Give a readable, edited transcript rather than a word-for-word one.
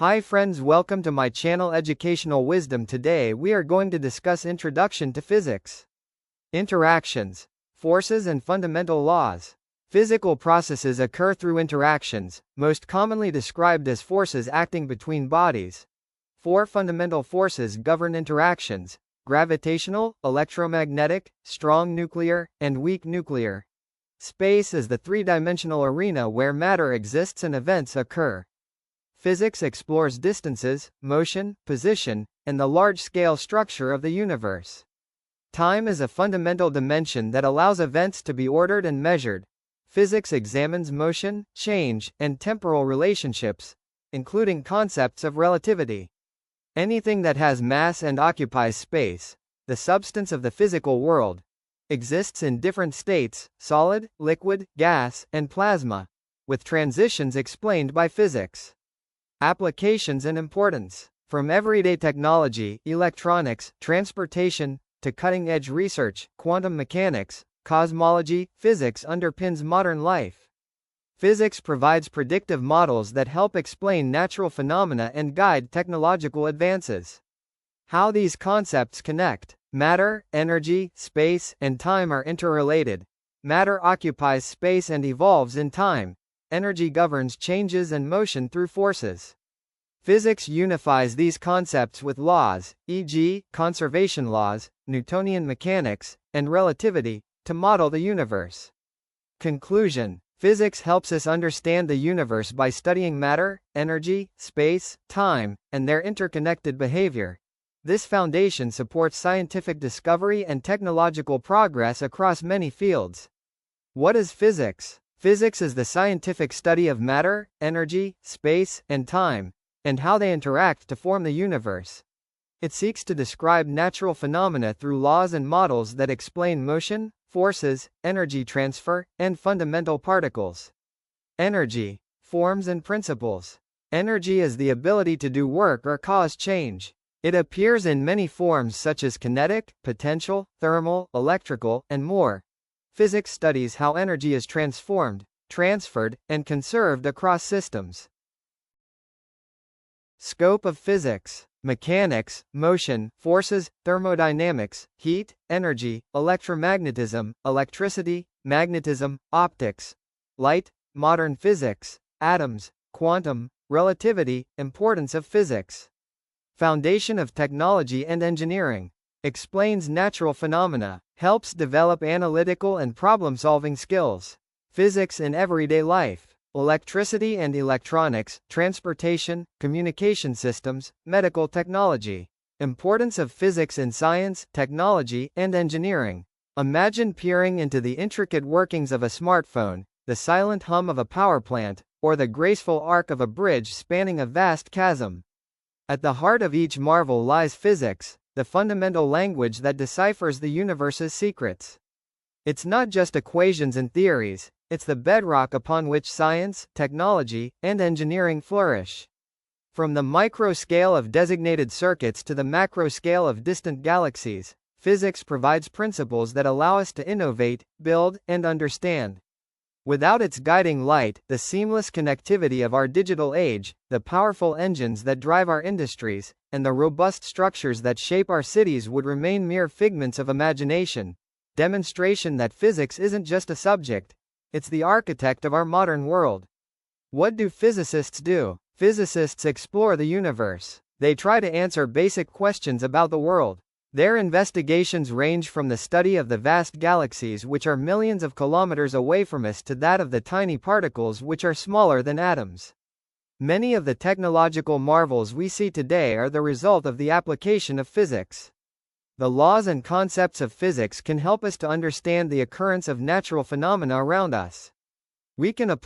Hi friends, welcome to my channel Educational Wisdom. Today we are going to discuss Introduction to Physics. Interactions, forces and fundamental laws. Physical processes occur through interactions, most commonly described as forces acting between bodies. Four fundamental forces govern interactions: gravitational, electromagnetic, strong nuclear, and weak nuclear. Space is the three-dimensional arena where matter exists and events occur. Physics explores distances, motion, position, and the large-scale structure of the universe. Time is a fundamental dimension that allows events to be ordered and measured. Physics examines motion, change, and temporal relationships, including concepts of relativity. Anything that has mass and occupies space, the substance of the physical world, exists in different states: solid, liquid, gas, and plasma, with transitions explained by physics. Applications and importance. From everyday technology, electronics, transportation, to cutting-edge research, quantum mechanics, cosmology, physics underpins modern life. Physics provides predictive models that help explain natural phenomena and guide technological advances. How these concepts connect. Matter, energy, space, and time are interrelated. Matter occupies space and evolves in time. Energy governs changes and motion through forces. Physics unifies these concepts with laws, e.g., conservation laws, Newtonian mechanics, and relativity, to model the universe. Conclusion. Physics helps us understand the universe by studying matter, energy, space, time, and their interconnected behavior. This foundation supports scientific discovery and technological progress across many fields. What is physics? Physics is the scientific study of matter, energy, space, and time, and how they interact to form the universe. It seeks to describe natural phenomena through laws and models that explain motion, forces, energy transfer, and fundamental particles. Energy, forms and principles. Energy is the ability to do work or cause change. It appears in many forms such as kinetic, potential, thermal, electrical, and more. Physics studies how energy is transformed, transferred, and conserved across systems. Scope of physics. Mechanics, motion, forces, thermodynamics, heat, energy, electromagnetism, electricity, magnetism, optics, light, modern physics, atoms, quantum, relativity, importance of physics. Foundation of technology and engineering. Explains natural phenomena, helps develop analytical and problem-solving skills. Physics in everyday life. Electricity and electronics, transportation, communication systems, medical technology. Importance of physics in science, technology, and engineering. Imagine peering into the intricate workings of a smartphone, the silent hum of a power plant, or the graceful arc of a bridge spanning a vast chasm. At the heart of each marvel lies physics, the fundamental language that deciphers the universe's secrets. It's not just equations and theories, it's the bedrock upon which science, technology, and engineering flourish. From the micro scale of designated circuits to the macro scale of distant galaxies, physics provides principles that allow us to innovate, build, and understand. Without its guiding light, the seamless connectivity of our digital age, the powerful engines that drive our industries, and the robust structures that shape our cities would remain mere figments of imagination. Demonstration that physics isn't just a subject, it's the architect of our modern world. What do physicists do? Physicists explore the universe. They try to answer basic questions about the world. Their investigations range from the study of the vast galaxies which are millions of kilometers away from us to that of the tiny particles which are smaller than atoms. Many of the technological marvels we see today are the result of the application of physics. The laws and concepts of physics can help us to understand the occurrence of natural phenomena around us. We can apply